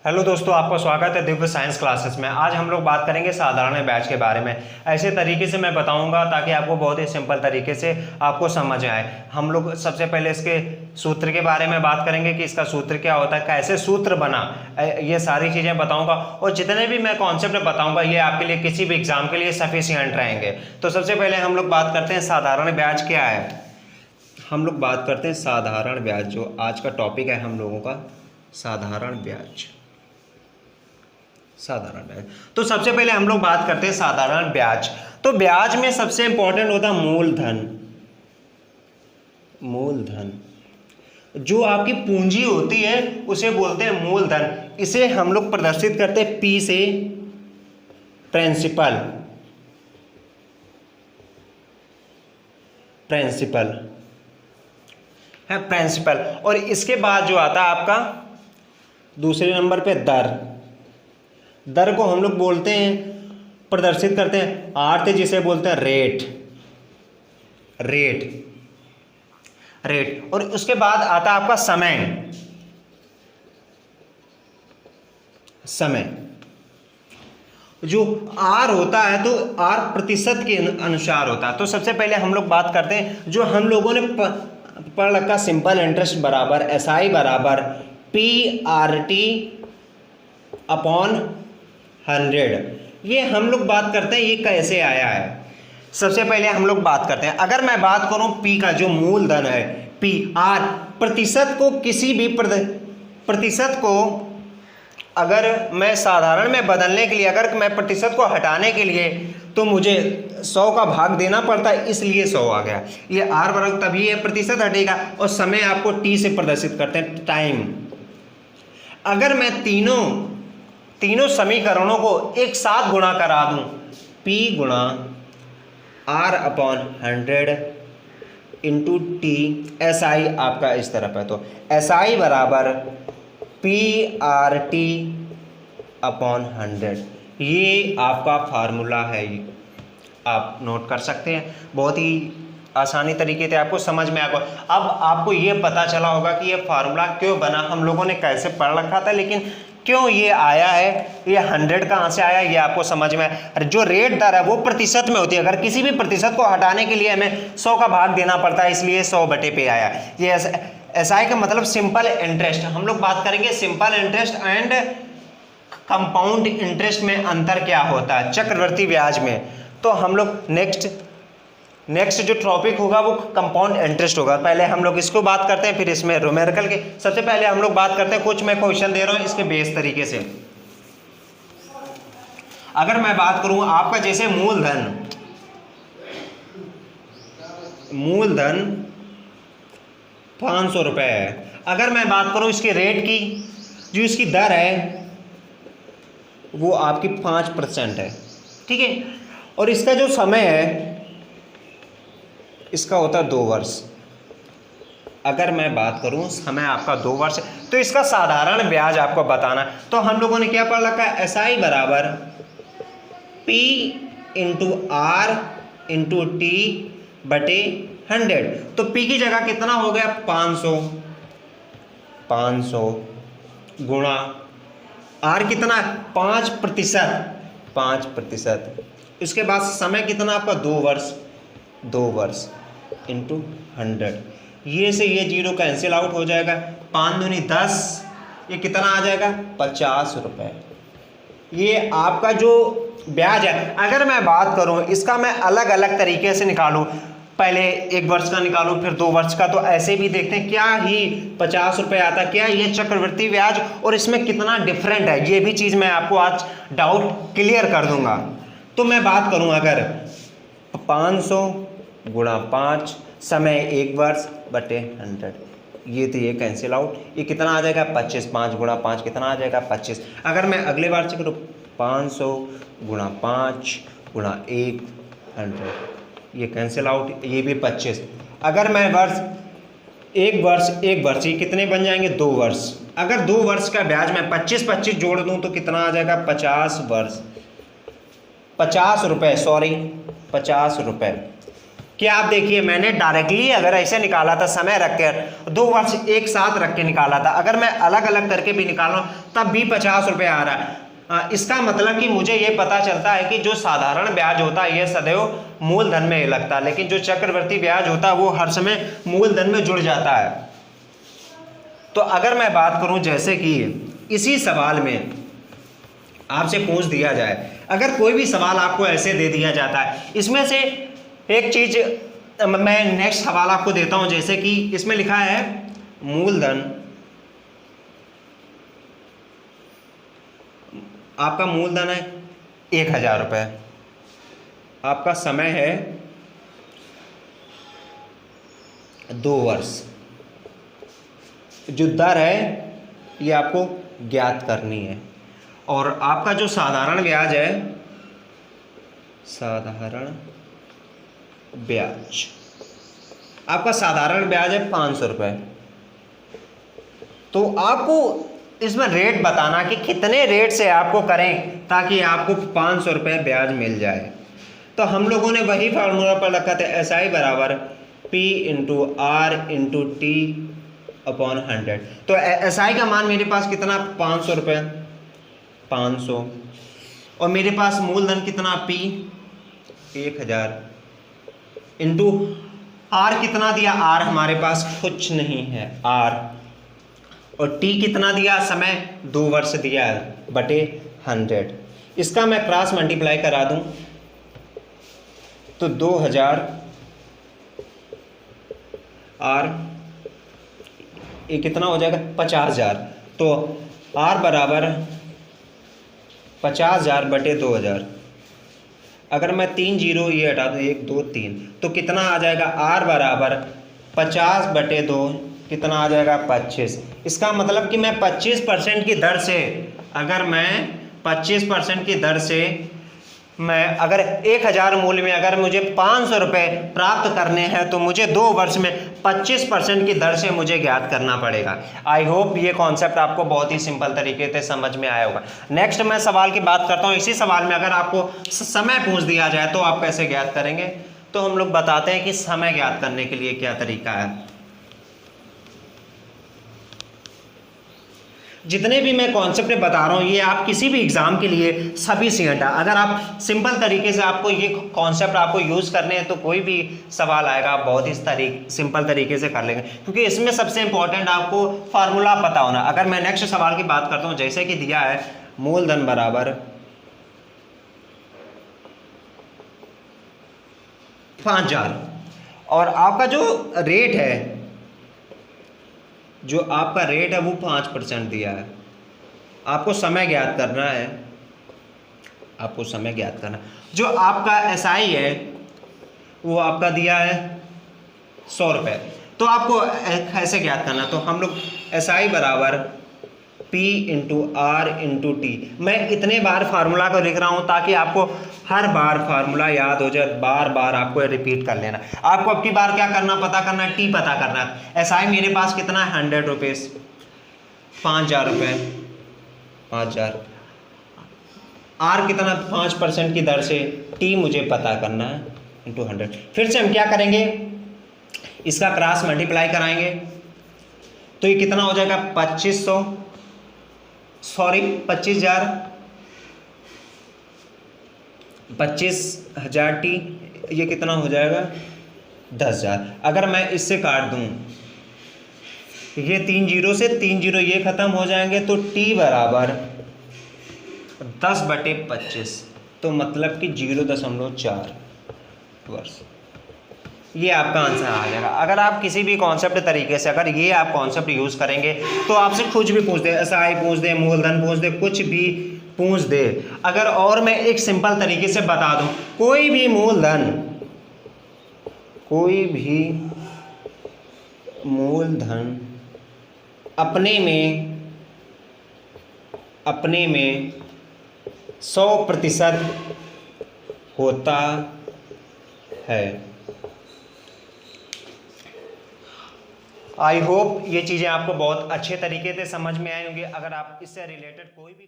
Hello दोस्तों, आपका स्वागत है दिव्य साइंस क्लासेस में। आज हम लोग बात करेंगे साधारण बैच के बारे में। ऐसे तरीके से मैं बताऊंगा ताकि आपको बहुत ही सिंपल तरीके से आपको समझ आए। हम लोग सबसे पहले इसके सूत्र के बारे में बात करेंगे कि इसका सूत्र क्या होता है, कैसे सूत्र बना, ये सारी चीज़ें बताऊंगा। और जितने भी मैं कॉन्सेप्ट बताऊंगा ये आपके लिए किसी भी एग्जाम के लिए सफिशिएंट रहेंगे। तो सबसे पहले हम लोग बात करते हैं साधारण ब्याज क्या है। हम लोग बात करते हैं साधारण ब्याज, जो आज का टॉपिक है हम लोगों का, साधारण ब्याज। साधारण ब्याज, तो सबसे पहले हम लोग बात करते हैं साधारण ब्याज। तो ब्याज में सबसे इंपॉर्टेंट होता है मूलधन। मूलधन जो आपकी पूंजी होती है उसे बोलते हैं मूलधन। इसे हम लोग प्रदर्शित करते हैं पी से, प्रिंसिपल। प्रिंसिपल है प्रिंसिपल। और इसके बाद जो आता है आपका दूसरे नंबर पे दर। दर को हम लोग बोलते हैं, प्रदर्शित करते हैं आर्थ, जिसे बोलते हैं रेट। रेट और उसके बाद आता है आपका समय। समय जो आर होता है तो आर प्रतिशत के अनुसार होता है। तो सबसे पहले हम लोग बात करते हैं जो हम लोगों ने पढ़ रखा, सिंपल इंटरेस्ट बराबर एसआई बराबर पीआरटी अपॉन 100। ये हम लोग बात करते हैं ये कैसे आया है। सबसे पहले हम लोग बात करते हैं, अगर मैं बात करूं पी का जो मूलधन है, पी आर, प्रतिशत को किसी भी प्रतिशत को अगर मैं साधारण में बदलने के लिए, अगर मैं प्रतिशत को हटाने के लिए तो मुझे 100 का भाग देना पड़ता है, इसलिए 100 आ गया। ये आर वर्ग तभी है, प्रतिशत हटेगा। और समय आपको टी से प्रदर्शित करते हैं, टाइम। अगर मैं तीनों समीकरणों को एक साथ गुणा करा दूं, P गुणा R upon 100 into T, SI आपका इस तरफ है, तो SI बराबर PRT अपॉन 100। ये आपका फार्मूला है, आप नोट कर सकते हैं। बहुत ही आसानी तरीके से आपको समझ में आएगा। अब आपको ये पता चला होगा कि ये फार्मूला क्यों बना, हम लोगों ने कैसे पढ़ रखा था, लेकिन क्यों ये आया है, ये 100 कहाँ से आया, ये आपको समझ में आया। जो रेट दर है वो प्रतिशत में होती है, अगर किसी भी प्रतिशत को हटाने के लिए हमें 100 का भाग देना पड़ता है, इसलिए 100 बटे पे आया। ये एसआई का मतलब सिंपल इंटरेस्ट। हम लोग बात करेंगे simple interest and compound interest में अंतर क्या होता है, चक्रवृद्धि ब्याज में। तो हम लोग नेक्स्ट जो टॉपिक होगा वो कंपाउंड इंटरेस्ट होगा। पहले हम लोग इसको बात करते हैं, फिर इसमें न्यूमेरिकल के। सबसे पहले हम लोग बात करते हैं, कुछ मैं क्वेश्चन दे रहा हूं इसके बेस तरीके से। अगर मैं बात करूं आपका, जैसे मूलधन 500 रुपए है। अगर मैं बात करूं इसके रेट की, जो इसकी दर है वो आपकी 5% है, ठीक है। और इसका जो समय है इसका होता है 2 वर्ष। अगर मैं बात करूं समय आपका 2 वर्ष, तो इसका साधारण ब्याज आपको बताना। तो हम लोगों ने क्या पढ़ रखा है, एसआई बराबर P into R into T बटे 100। तो P की जगह कितना हो गया, 500 गुणा आर कितना, 5%। इसके बाद समय कितना आपका, 2 वर्ष इंटू 100। ये से ये 0 कैंसिल आउट हो जाएगा, 5 दूनी 10, ये कितना आ जाएगा, 50 रुपये। ये आपका जो ब्याज है। अगर मैं बात करूं इसका, मैं अलग अलग तरीके से निकालूं, पहले 1 वर्ष का निकालूं, फिर 2 वर्ष का, तो ऐसे भी देखते हैं क्या ही 50 रुपये आता, क्या ये चक्रवृद्धि ब्याज और इसमें कितना डिफरेंट है। ये भी चीज़ मैं आपको आज डाउट क्लियर कर दूंगा। तो मैं बात करूं, अगर 500 गुणा 5, समय 1 वर्ष बटे 100, ये तो ये कैंसिल आउट, ये कितना आ जाएगा, 25। 5 गुणा 5 कितना आ जाएगा, 25। अगर मैं अगले बार से करूँ, 500 गुणा 5 गुणा 1, 100, ये कैंसिल आउट, ये भी 25। अगर मैं एक वर्ष ये कितने बन जाएंगे, 2 वर्ष। अगर 2 वर्ष का ब्याज मैं 25 जोड़ दूँ तो कितना आ जाएगा, 50 रुपये, कि आप देखिए मैंने डायरेक्टली अगर ऐसे निकाला था समय रख कर 2 वर्ष एक साथ रख के निकाला था, अगर मैं अलग अलग करके भी निकाल रहा हूँ तब भी 50 रुपये आ रहा है। इसका मतलब कि मुझे ये पता चलता है कि जो साधारण ब्याज होता है ये सदैव मूलधन में लगता है, लेकिन जो चक्रवृद्धि ब्याज होता है वो हर समय मूलधन में जुड़ जाता है। तो अगर मैं बात करूं जैसे कि इसी सवाल में आपसे पूछ दिया जाए, अगर कोई भी सवाल आपको ऐसे दे दिया जाता है, इसमें से एक चीज मैं नेक्स्ट सवाल आपको देता हूं, जैसे कि इसमें लिखा है मूलधन, आपका मूलधन है 1000 रुपये, आपका समय है 2 वर्ष, जो दर है ये आपको ज्ञात करनी है, और आपका जो साधारण ब्याज है, साधारण ब्याज, आपका साधारण ब्याज है 500 रुपये। तो आपको इसमें रेट बताना कि कितने रेट से आपको करें ताकि आपको 500 रुपये ब्याज मिल जाए। तो हम लोगों ने वही फार्मूला पर रखा था, SI बराबर P into R into T upon 100। तो SI का मान मेरे पास कितना, 500 रुपये, 500, और मेरे पास मूलधन कितना P 1000 इंटू R कितना दिया, R हमारे पास कुछ नहीं है R, और T कितना दिया, समय 2 वर्ष दिया है बटे 100। इसका मैं क्रॉस मल्टीप्लाई करा दूं तो 2000 R ये कितना हो जाएगा, 50,000। तो R बराबर 50,000 बटे 2000। अगर मैं 3 जीरो ये हटा दूँ, 1 2 3, तो कितना आ जाएगा, R बराबर 50 बटे 2 कितना आ जाएगा, 25। इसका मतलब कि मैं 25% की दर से, अगर मैं 25% की दर से मैं अगर 1000 मूल्य में अगर मुझे 500 रुपये प्राप्त करने हैं तो मुझे 2 वर्ष में 25% की दर से मुझे ज्ञात करना पड़ेगा। आई होप ये कॉन्सेप्ट आपको बहुत ही सिंपल तरीके से समझ में आया होगा। नेक्स्ट मैं सवाल की बात करता हूँ। इसी सवाल में अगर आपको समय पूछ दिया जाए तो आप कैसे ज्ञात करेंगे, तो हम लोग बताते हैं कि समय ज्ञात करने के लिए क्या तरीका है। जितने भी मैं कॉन्सेप्ट बता रहा हूँ ये आप किसी भी एग्जाम के लिए सफिशिएंट है। अगर आप सिंपल तरीके से आपको ये कॉन्सेप्ट आपको यूज़ करने हैं तो कोई भी सवाल आएगा आप बहुत ही सिंपल तरीके से कर लेंगे, क्योंकि इसमें सबसे इंपॉर्टेंट आपको फार्मूला पता होना। अगर मैं नेक्स्ट सवाल की बात करता हूँ, जैसे कि दिया है मूलधन बराबर 5000 और आपका जो रेट है, जो आपका रेट है वो 5% दिया है। आपको समय ज्ञात करना है, आपको समय ज्ञात करना। जो आपका SI है वो आपका दिया है 100 रुपये। तो आपको ऐसे ज्ञात करना, तो हम लोग SI बराबर P into R into T। मैं इतने बार फार्मूला को लिख रहा हूँ ताकि आपको हर बार फार्मूला याद हो जाए, बार बार आपको रिपीट कर लेना। आपको अब की बार क्या करना, पता करना है, T पता करना है। SI मेरे पास कितना है 100 रुपीज़, 5000 रुपये, 5000। R कितना, 5% की दर से, T मुझे पता करना है इंटू 100। फिर से हम क्या करेंगे, इसका क्रॉस मल्टीप्लाई कराएंगे तो ये कितना हो जाएगा 2500, सॉरी 25,000, 25,000 T, ये कितना हो जाएगा 10,000। अगर मैं इससे काट दूं, ये 3 जीरो से 3 जीरो ये खत्म हो जाएंगे, तो T बराबर 10 बटे 25, तो मतलब कि 0.4 वर्ष। ये आपका आंसर आ जाएगा। अगर आप किसी भी कॉन्सेप्ट तरीके से अगर ये आप कॉन्सेप्ट यूज़ करेंगे तो आपसे कुछ भी पूछ दे, SI पूछ दे, मूलधन पूछ दे, कुछ भी पूछ दे। अगर और मैं एक सिंपल तरीके से बता दूं, कोई भी मूलधन अपने में 100% होता है। आई होप ये चीज़ें आपको बहुत अच्छे तरीके से समझ में आई होंगी। अगर आप इससे रिलेटेड कोई भी